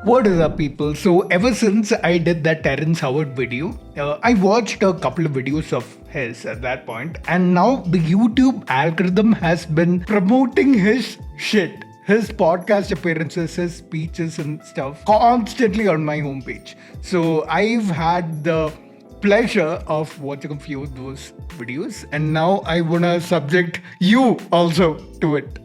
What is up, people? So ever since I did that Terrence Howard video, I watched a couple of videos of his at that point, and now the YouTube algorithm has been promoting his shit, his podcast appearances, his speeches and stuff constantly on my homepage. So I've had the pleasure of watching a few of those videos, and now I wanna subject you also to it.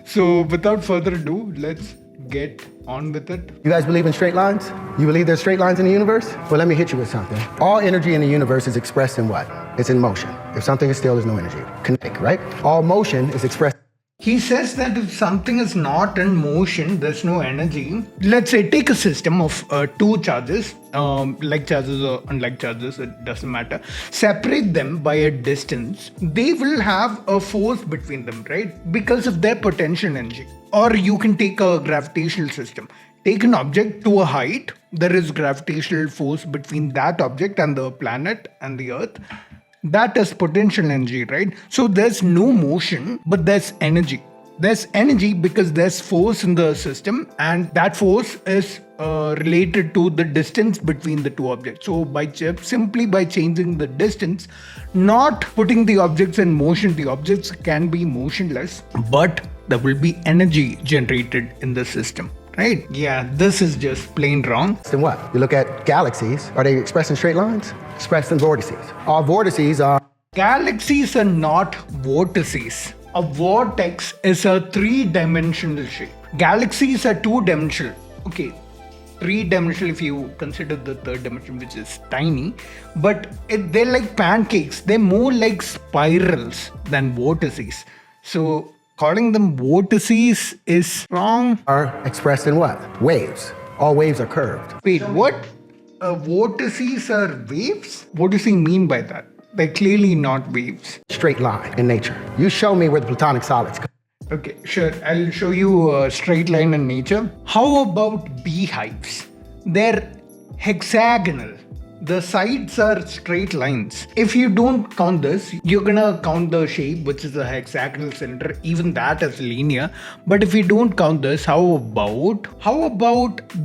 So without further ado, let's get on with it. You guys believe in straight lines? You believe there's straight lines in the universe? Well, let me hit you with something. All energy in the universe is expressed in what? It's in motion. If something is still, there's no energy. Kinetic, right? All motion is expressed. He says that if something is not in motion, there's no energy. Let's say take a system of two charges, like charges or unlike charges, it doesn't matter. Separate them by a distance. They will have a force between them, right? Because of their potential energy. Or you can take a gravitational system. Take an object to a height. There is gravitational force between that object and the planet and the earth. That is potential energy, right? So there's no motion, but there's energy. There's energy because there's force in the system, and that force is related to the distance between the two objects. So simply by changing the distance, not putting the objects in motion, the objects can be motionless, but there will be energy generated in the system. Right? Yeah, this is just plain wrong. Then what? You look at galaxies. Are they expressed in straight lines? Expressed in vortices. All vortices are... Galaxies are not vortices. A vortex is a three-dimensional shape. Galaxies are two-dimensional. Okay, three-dimensional if you consider the third dimension, which is tiny. But they're like pancakes. They're more like spirals than vortices. So calling them vortices is wrong. Are expressed in what? Waves. All waves are curved. Wait, what? Vortices are waves? What does he mean by that? They're clearly not waves. Straight line in nature. You show me where the platonic solids come. Okay, sure. I'll show you a straight line in nature. How about beehives? They're hexagonal. The sides are straight lines. If you don't count this, you're gonna count the shape, which is a hexagonal cylinder. Even that is linear. But if you don't count this, how about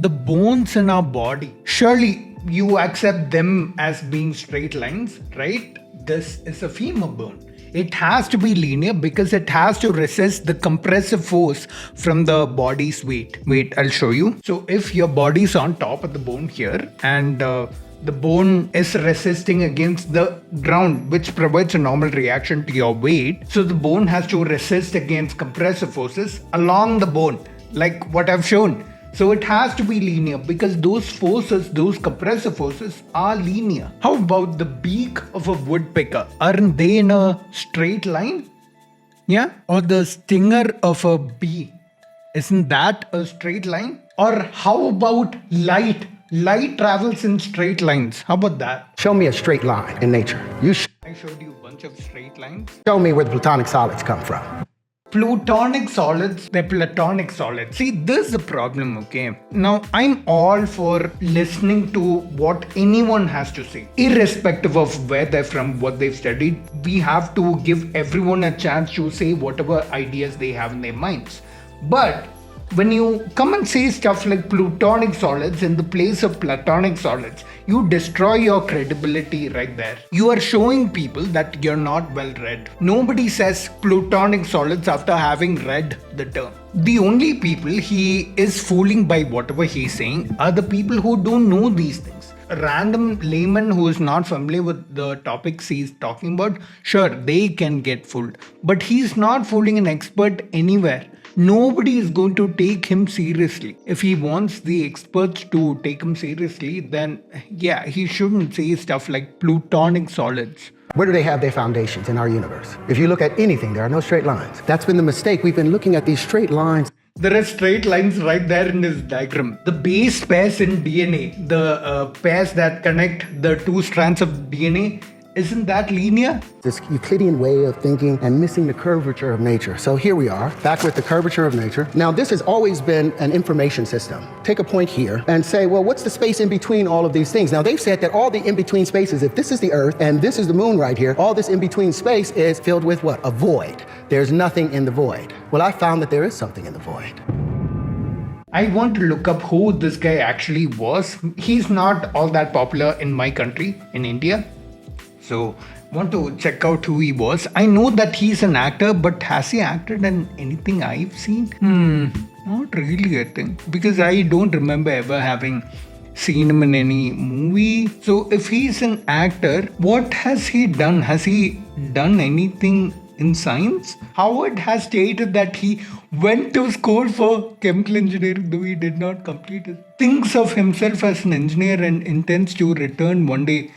the bones in our body? Surely you accept them as being straight lines, right? This is a femur bone. It has to be linear because it has to resist the compressive force from the body's weight. Wait, I'll show you. So if your body's on top of the bone here, and the bone is resisting against the ground, which provides a normal reaction to your weight. So the bone has to resist against compressive forces along the bone, like what I've shown. So it has to be linear because those forces, those compressive forces are linear. How about the beak of a woodpecker? Aren't they in a straight line? Yeah? Or the stinger of a bee? Isn't that a straight line? Or how about light? Light travels in straight lines. How about that? Show me a straight line in nature. I showed you a bunch of straight lines. Show me where the platonic solids come from. Plutonic solids, they're platonic solids. See, this is the problem, okay? Now, I'm all for listening to what anyone has to say. Irrespective of where they're from, what they've studied, we have to give everyone a chance to say whatever ideas they have in their minds. But when you come and say stuff like plutonic solids in the place of platonic solids, you destroy your credibility right there. You are showing people that you're not well read. Nobody says plutonic solids after having read the term. The only people he is fooling by whatever he's saying are the people who don't know these things. A random layman who is not familiar with the topics he's talking about, sure, they can get fooled. But he's not fooling an expert anywhere. Nobody is going to take him seriously. If he wants the experts to take him seriously, then yeah, he shouldn't say stuff like plutonic solids. Where do they have their foundations in our universe? If you look at anything, there are no straight lines. That's been the mistake. We've been looking at these straight lines. There are straight lines right there in this diagram. The base pairs in DNA, the pairs that connect the two strands of DNA, isn't that linear? This Euclidean way of thinking and missing the curvature of nature. So here we are, back with the curvature of nature. Now this has always been an information system. Take a point here and say, well, what's the space in between all of these things? Now they've said that all the in-between spaces, if this is the Earth and this is the moon right here, all this in-between space is filled with what? A void. There's nothing in the void. Well, I found that there is something in the void. I want to look up who this guy actually was. He's not all that popular in my country, in India. So, want to check out who he was. I know that he's an actor, but has he acted in anything I've seen? Not really, I think. Because I don't remember ever having seen him in any movie. So, if he's an actor, what has he done? Has he done anything in science? Howard has stated that he went to school for chemical engineering, though he did not complete it. Thinks of himself as an engineer and intends to return one day.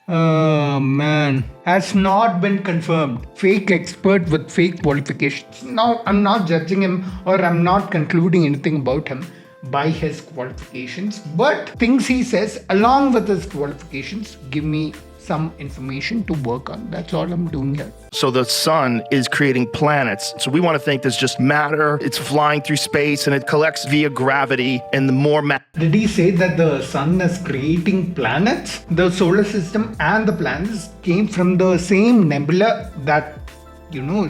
Man, has not been confirmed. Fake expert with fake qualifications. Now, I'm not judging him or I'm not concluding anything about him by his qualifications, but things he says along with his qualifications give me some information to work on. That's all I'm doing here. So the sun is creating planets. So we want to think there's just matter. It's flying through space and it collects via gravity. And the more matter. Did he say that the sun is creating planets? The solar system and the planets came from the same nebula that,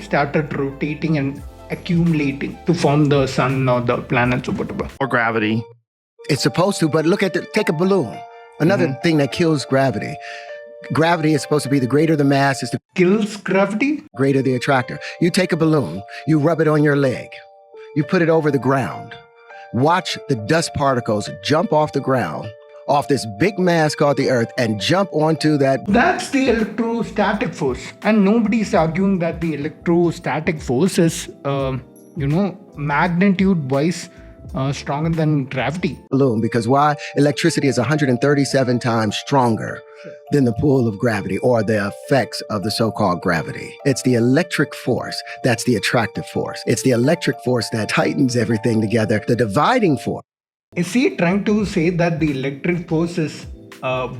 started rotating and accumulating to form the sun or the planets or whatever. Or gravity. It's supposed to, but take a balloon. Another thing that kills gravity. Gravity is supposed to be the greater the mass is the kills gravity? Greater the attractor. You take a balloon, you rub it on your leg, you put it over the ground. Watch the dust particles jump off the ground, off this big mass called the Earth, and jump onto that. That's the electrostatic force. And nobody's arguing that the electrostatic force is, magnitude-wise stronger than gravity. Balloon, because why? Electricity is 137 times stronger than the pull of gravity or the effects of the so-called gravity. It's the electric force that's the attractive force. It's the electric force that tightens everything together. The dividing force. Is he trying to say that the electric force is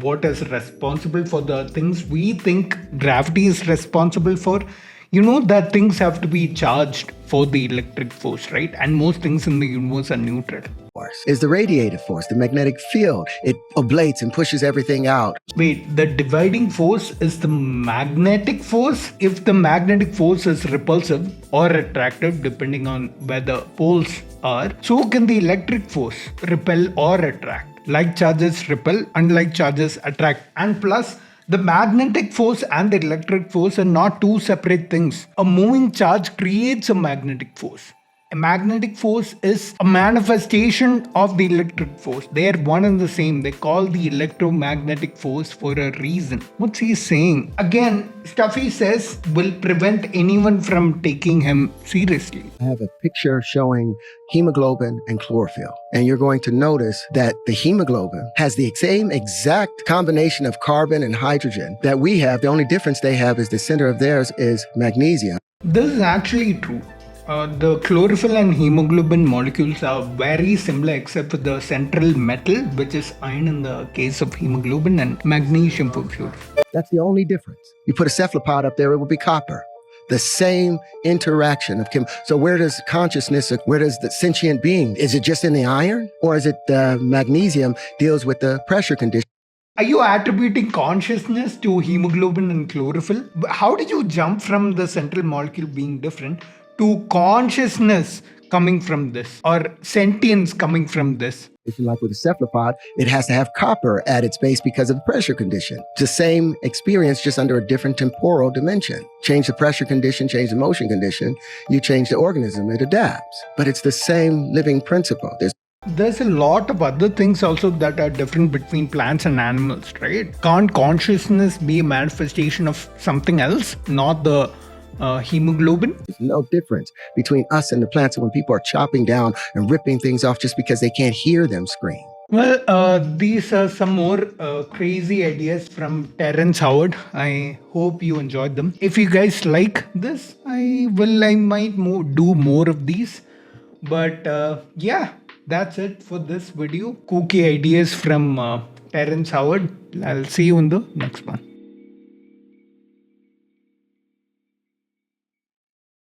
what is responsible for the things we think gravity is responsible for? That things have to be charged for the electric force, right? And most things in the universe are neutral. Force is the radiative force, the magnetic field. It ablates and pushes everything out. Wait, the dividing force is the magnetic force? If the magnetic force is repulsive or attractive, depending on where the poles are, so can the electric force repel or attract. Like charges repel, unlike charges attract. And plus, the magnetic force and the electric force are not two separate things. A moving charge creates a magnetic force. A magnetic force is a manifestation of the electric force. They are one and the same. They call the electromagnetic force for a reason. What's he saying? Again, stuff he says will prevent anyone from taking him seriously. I have a picture showing hemoglobin and chlorophyll. And you're going to notice that the hemoglobin has the same exact combination of carbon and hydrogen that we have. The only difference they have is the center of theirs is magnesium. This is actually true. The chlorophyll and hemoglobin molecules are very similar except for the central metal, which is iron in the case of hemoglobin and magnesium for chlorophyll. That's the only difference. You put a cephalopod up there, it will be copper. The same interaction of So where does consciousness, where does the sentient being, is it just in the iron? Or is it the magnesium deals with the pressure condition? Are you attributing consciousness to hemoglobin and chlorophyll? How did you jump from the central molecule being different to consciousness coming from this or sentience coming from this? If you like with a cephalopod, it has to have copper at its base because of the pressure condition. It's the same experience, just under a different temporal dimension. Change the pressure condition, change the motion condition, you change the organism, it adapts. But it's the same living principle. There's a lot of other things also that are different between plants and animals, right? Can't consciousness be a manifestation of something else, not the hemoglobin? There's no difference between us and the plants when people are chopping down and ripping things off just because they can't hear them scream. Well, these are some more crazy ideas from Terrence Howard. I hope you enjoyed them. If you guys like this, I might do more of these. But yeah, that's it for this video. Kooky ideas from Terrence Howard. I'll see you in the next one.